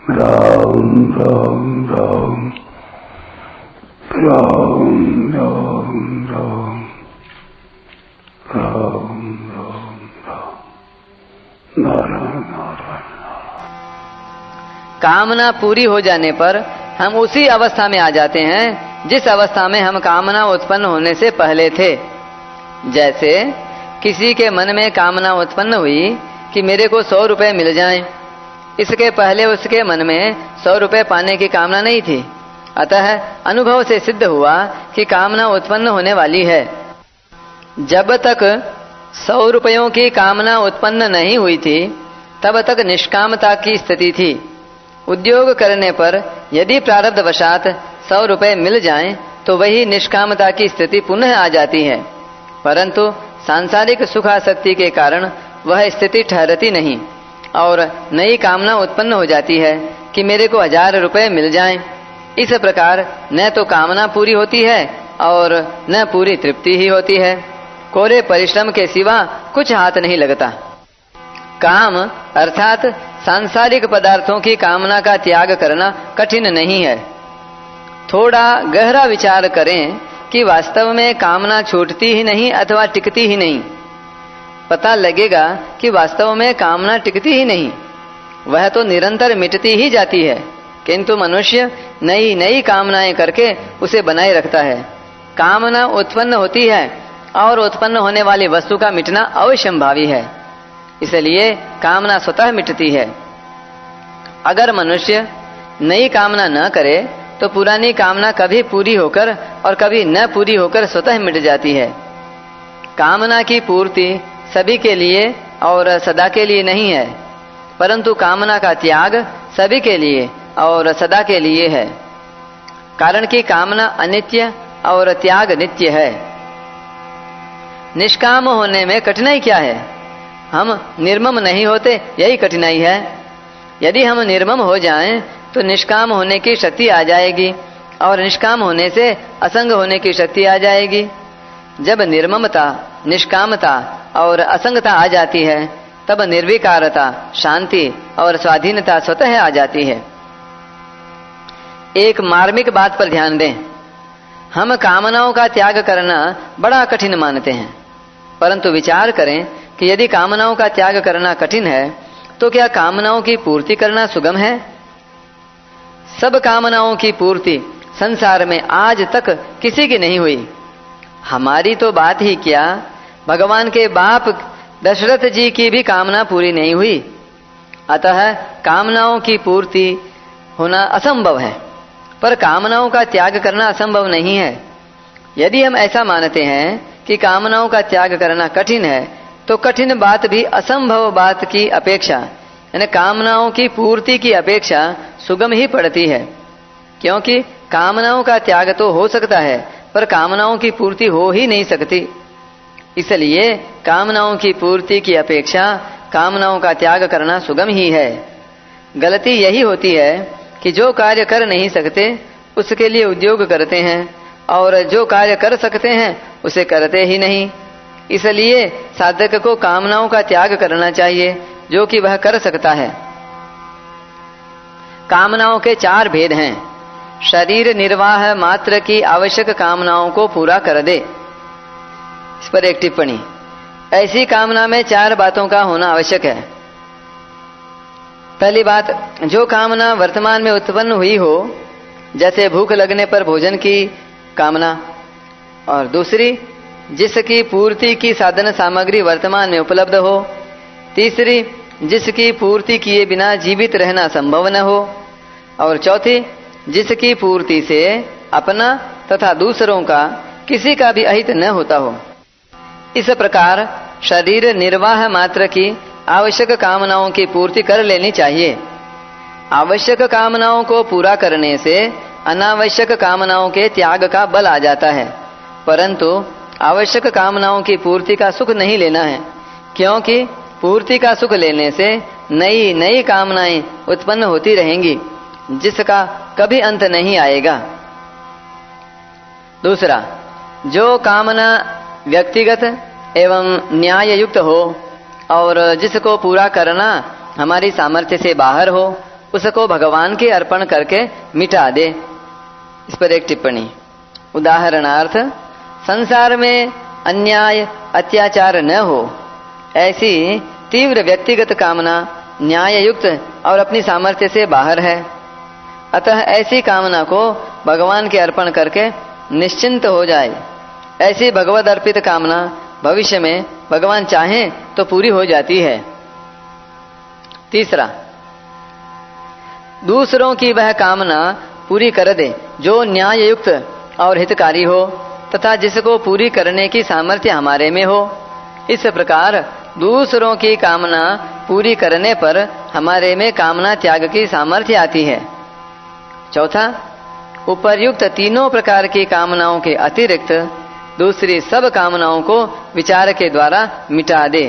राम राम राम राम राम राम राम राम राम नारायण नारायण। कामना पूरी हो जाने पर हम उसी अवस्था में आ जाते हैं जिस अवस्था में हम कामना उत्पन्न होने से पहले थे। जैसे किसी के मन में कामना उत्पन्न हुई कि मेरे को 100 रुपए मिल जाएं। इसके पहले उसके मन में 100 रुपए पाने की कामना नहीं थी, अतः अनुभव से सिद्ध हुआ कि कामना उत्पन्न होने वाली है। जब तक 100 रुपयों की कामना उत्पन्न नहीं हुई थी तब तक निष्कामता की स्थिति थी। उद्योग करने पर यदि प्रारब्धवशात 100 रुपए मिल जाएं तो वही निष्कामता की स्थिति पुनः आ जाती है, परंतु सांसारिक सुखासक्ति के कारण वह स्थिति ठहरती नहीं और नई कामना उत्पन्न हो जाती है कि मेरे को 1000 रुपए मिल जाएं। इस प्रकार न तो कामना पूरी होती है और न पूरी तृप्ति ही होती है। कोरे परिश्रम के सिवा कुछ हाथ नहीं लगता। काम अर्थात सांसारिक पदार्थों की कामना का त्याग करना कठिन नहीं है। थोड़ा गहरा विचार करें कि वास्तव में कामना छूटती ही नहीं अथवा टिकती ही नहीं। पता लगेगा कि वास्तव में कामना टिकती ही नहीं, वह तो निरंतर मिटती ही जाती है, किंतु मनुष्य नई नई कामनाएं करके उसे बनाए रखता है। कामना उत्पन्न होती है और उत्पन्न होने वाली वस्तु का मिटना अवश्यंभावी है, इसलिए कामना स्वतः मिटती है। अगर मनुष्य नई कामना न करे तो पुरानी कामना कभी पूरी होकर और कभी न पूरी होकर स्वतः मिट जाती है। कामना की पूर्ति सभी के लिए और सदा के लिए नहीं है, परंतु कामना का त्याग सभी के लिए और सदा के लिए है, कारण कि कामना अनित्य और त्याग नित्य है। निष्काम होने में कठिनाई क्या है? हम निर्मम नहीं होते, यही कठिनाई है। यदि हम निर्मम हो जाएं तो निष्काम होने की शक्ति आ जाएगी और निष्काम होने से असंग होने की शक्ति आ जाएगी। जब निर्ममता, निष्कामता और असंगता आ जाती है तब निर्विकारता, शांति और स्वाधीनता स्वतः आ जाती है। एक मार्मिक बात पर ध्यान दें। हम कामनाओं का त्याग करना बड़ा कठिन मानते हैं, परंतु विचार करें कि यदि कामनाओं का त्याग करना कठिन है तो क्या कामनाओं की पूर्ति करना सुगम है? सब कामनाओं की पूर्ति संसार में आज तक किसी की नहीं हुई। हमारी तो बात ही क्या, भगवान के बाप दशरथ जी की भी कामना पूरी नहीं हुई। अतः कामनाओं की पूर्ति होना असंभव है, पर कामनाओं का त्याग करना असंभव नहीं है। यदि हम ऐसा मानते हैं कि कामनाओं का त्याग करना कठिन है तो कठिन बात भी असंभव बात की अपेक्षा, यानी कामनाओं की पूर्ति की अपेक्षा सुगम ही पड़ती है, क्योंकि कामनाओं का त्याग तो हो सकता है पर कामनाओं की पूर्ति हो ही नहीं सकती। इसलिए कामनाओं की पूर्ति की अपेक्षा कामनाओं का त्याग करना सुगम ही है। गलती यही होती है कि जो कार्य कर नहीं सकते उसके लिए उद्योग करते हैं और जो कार्य कर सकते हैं उसे करते ही नहीं। इसलिए साधक को कामनाओं का त्याग करना चाहिए जो कि वह कर सकता है। कामनाओं के 4 भेद हैं। शरीर निर्वाह मात्र की आवश्यक कामनाओं को पूरा कर दे। इस पर एक टिप्पणी। ऐसी कामना में 4 बातों का होना आवश्यक है। पहली बात, जो कामना वर्तमान में उत्पन्न हुई हो, जैसे भूख लगने पर भोजन की कामना, और दूसरी जिसकी पूर्ति की साधन सामग्री वर्तमान में उपलब्ध हो, तीसरी जिसकी पूर्ति किए बिना जीवित रहना संभव न हो, और चौथी जिसकी पूर्ति से अपना तथा दूसरों का किसी का भी अहित न होता हो। इस प्रकार शरीर निर्वाह मात्र की आवश्यक कामनाओं की पूर्ति कर लेनी चाहिए। आवश्यक कामनाओं को पूरा करने से अनावश्यक कामनाओं के त्याग का बल आ जाता है, परंतु आवश्यक कामनाओं की पूर्ति का सुख नहीं लेना है, क्योंकि पूर्ति का सुख लेने से नई नई कामनाएं उत्पन्न होती रहेंगी जिसका कभी अंत नहीं आएगा। दूसरा, जो कामना व्यक्तिगत एवं न्याय युक्त हो और जिसको पूरा करना हमारी सामर्थ्य से बाहर हो, उसको भगवान के अर्पण करके मिटा दे। इस पर एक टिप्पणी। उदाहरणार्थ, संसार में अन्याय अत्याचार न हो, ऐसी तीव्र व्यक्तिगत कामना न्याय युक्त और अपनी सामर्थ्य से बाहर है। अतः ऐसी कामना को भगवान के अर्पण करके निश्चिंत हो जाए। ऐसी भगवद अर्पित कामना भविष्य में भगवान चाहें तो पूरी हो जाती है। तीसरा, दूसरों की वह कामना पूरी कर दे जो न्याय युक्त और हितकारी हो तथा जिसको पूरी करने की सामर्थ्य हमारे में हो। इस प्रकार दूसरों की कामना पूरी करने पर हमारे में कामना त्याग की सामर्थ्य आती है। चौथा, उपर्युक्त तीनों प्रकार की कामनाओं के अतिरिक्त दूसरी सब कामनाओं को विचार के द्वारा मिटा दे।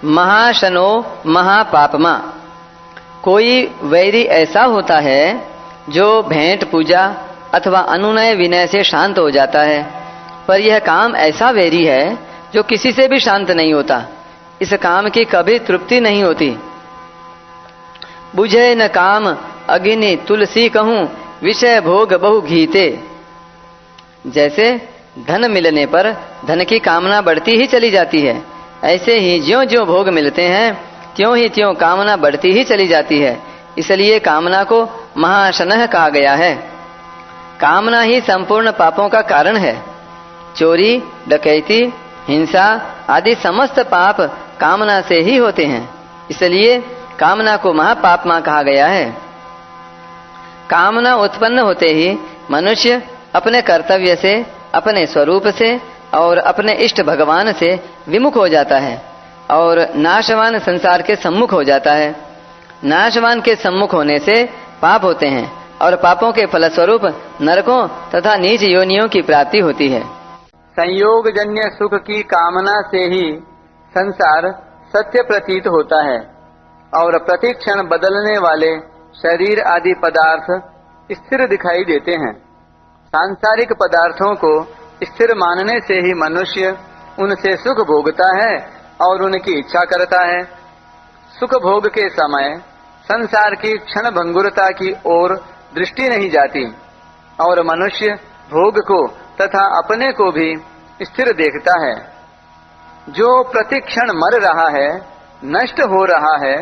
महाशनो महापापमा। कोई वैरी ऐसा होता है जो भेंट पूजा अथवा अनुनय विनय से शांत हो जाता है, पर यह काम ऐसा वैरी है जो किसी से भी शांत नहीं होता। इस काम की कभी तृप्ति नहीं होती। बुझे न काम अग्नि तुलसी कहूं, विषय भोग बहु घीते। जैसे धन मिलने पर धन की कामना बढ़ती ही चली जाती है, ऐसे ही ज्यों ज्यों भोग मिलते हैं त्यों ही त्यों कामना बढ़ती ही चली जाती है। इसलिए कामना को महाशनः कहा गया है। कामना ही संपूर्ण पापों का कारण है। चोरी, डकैती, हिंसा आदि समस्त पाप कामना से ही होते हैं। इसलिए कामना को महापापमा कहा गया है। कामना उत्पन्न होते ही मनुष्य अपने कर्तव्य से, अपने स्वरूप से और अपने इष्ट भगवान से विमुख हो जाता है और नाशवान संसार के सम्मुख हो जाता है। नाशवान के सम्मुख होने से पाप होते हैं और पापों के फलस्वरूप नरकों तथा नीच योनियों की प्राप्ति होती है। संयोग जन्य सुख की कामना से ही संसार सत्य प्रतीत होता है और प्रतिक्षण बदलने वाले शरीर आदि पदार्थ स्थिर दिखाई देते हैं। सांसारिक पदार्थों को स्थिर मानने से ही मनुष्य उनसे सुख भोगता है और उनकी इच्छा करता है। सुख भोग के समय संसार की क्षण भंगुरता की ओर दृष्टि नहीं जाती और मनुष्य भोग को तथा अपने को भी स्थिर देखता है। जो प्रतिक्षण मर रहा है, नष्ट हो रहा है,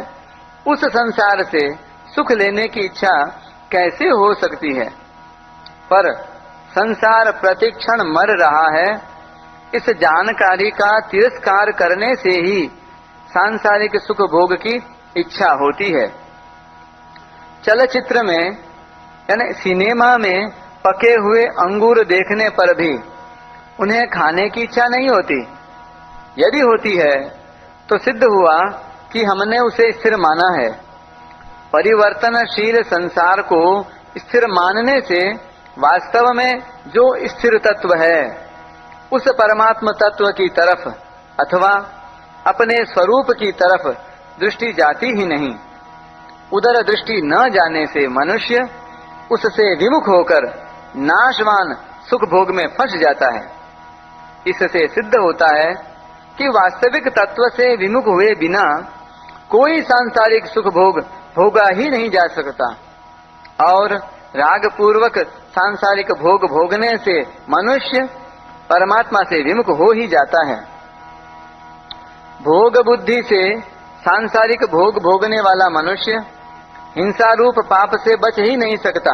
उस संसार से सुख लेने की इच्छा कैसे हो सकती है? पर संसार प्रतिक्षण मर रहा है, इस जानकारी का तिरस्कार करने से ही सांसारिक सुख भोग की इच्छा होती है। चलचित्र में यानी सिनेमा में पके हुए अंगूर देखने पर भी उन्हें खाने की इच्छा नहीं होती। यदि होती है तो सिद्ध हुआ कि हमने उसे स्थिर माना है। परिवर्तनशील संसार को स्थिर मानने से वास्तव में जो स्थिर तत्व है उस परमात्म तत्व की तरफ अथवा अपने स्वरूप की तरफ दृष्टि जाती ही नहीं। उधर दृष्टि न जाने से मनुष्य उससे विमुख होकर नाशवान सुख भोग में फंस जाता है। इससे सिद्ध होता है कि वास्तविक तत्व से विमुख हुए बिना कोई सांसारिक सुख भोग भोगा ही नहीं जा सकता और राग पूर्वक सांसारिक भोग भोगने से मनुष्य परमात्मा से विमुख हो ही जाता है। भोग बुद्धि से सांसारिक भोग भोगने वाला मनुष्य हिंसा रूप पाप से बच ही नहीं सकता।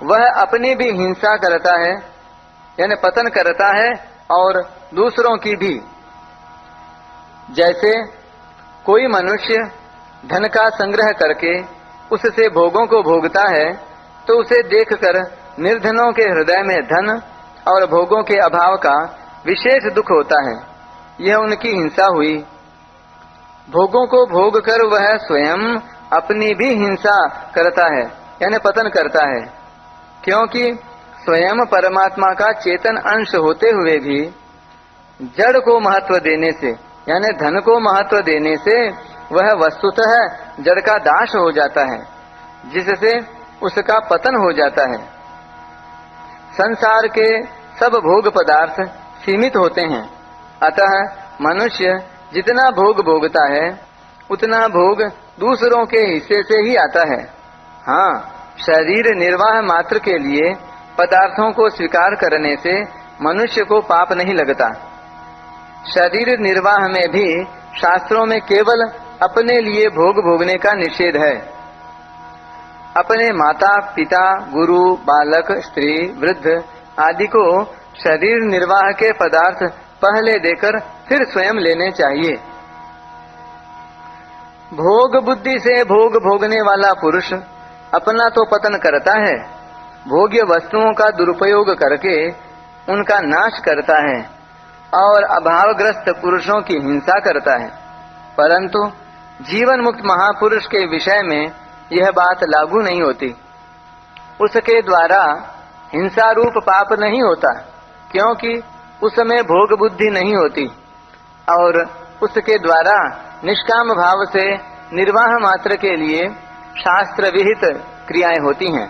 वह अपनी भी हिंसा करता है यानी पतन करता है और दूसरों की भी। जैसे कोई मनुष्य धन का संग्रह करके उससे भोगों को भोगता है तो उसे देखकर निर्धनों के हृदय में धन और भोगों के अभाव का विशेष दुख होता है। यह उनकी हिंसा हुई। भोगों को भोग कर वह स्वयं अपनी भी हिंसा करता है यानी पतन करता है, क्योंकि स्वयं परमात्मा का चेतन अंश होते हुए भी जड़ को महत्व देने से यानी धन को महत्व देने से वह वस्तुतः जड़ का दास हो जाता है, जिससे उसका पतन हो जाता है। संसार के सब भोग पदार्थ सीमित होते हैं, अतः मनुष्य जितना भोग भोगता है उतना भोग दूसरों के हिस्से से ही आता है। हाँ, शरीर निर्वाह मात्र के लिए पदार्थों को स्वीकार करने से मनुष्य को पाप नहीं लगता। शरीर निर्वाह में भी शास्त्रों में केवल अपने लिए भोग भोगने का निषेध है। अपने माता पिता, गुरु, बालक, स्त्री, वृद्ध आदि को शरीर निर्वाह के पदार्थ पहले देकर फिर स्वयं लेने चाहिए। भोग बुद्धि से भोग भोगने वाला पुरुष अपना तो पतन करता है, भोग्य वस्तुओं का दुरुपयोग करके उनका नाश करता है और अभावग्रस्त पुरुषों की हिंसा करता है। परंतु जीवन मुक्त महापुरुष के विषय में यह बात लागू नहीं होती। उसके द्वारा हिंसा रूप पाप नहीं होता, क्योंकि उसमें भोग बुद्धि नहीं होती और उसके द्वारा निष्काम भाव से निर्वाह मात्र के लिए शास्त्र विहित क्रियाएं होती हैं।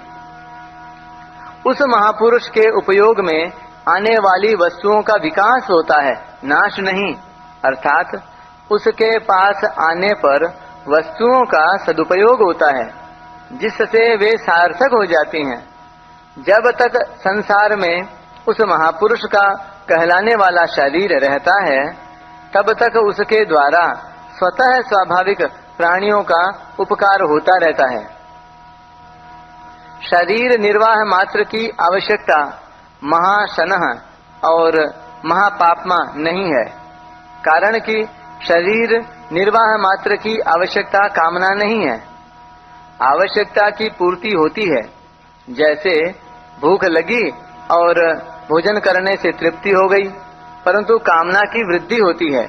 उस महापुरुष के उपयोग में आने वाली वस्तुओं का विकास होता है, नाश नहीं। अर्थात उसके पास आने पर वस्तुओं का सदुपयोग होता है, जिससे वे सार्थक हो जाती हैं। जब तक संसार में उस महापुरुष का कहलाने वाला शरीर रहता है, तब तक उसके द्वारा स्वतः स्वाभाविक प्राणियों का उपकार होता रहता है। शरीर निर्वाह मात्र की आवश्यकता महाशनः और महापापमा नहीं है, कारण कि शरीर निर्वाह मात्र की आवश्यकता कामना नहीं है। आवश्यकता की पूर्ति होती है, जैसे भूख लगी और भोजन करने से तृप्ति हो गई, परंतु कामना की वृद्धि होती है।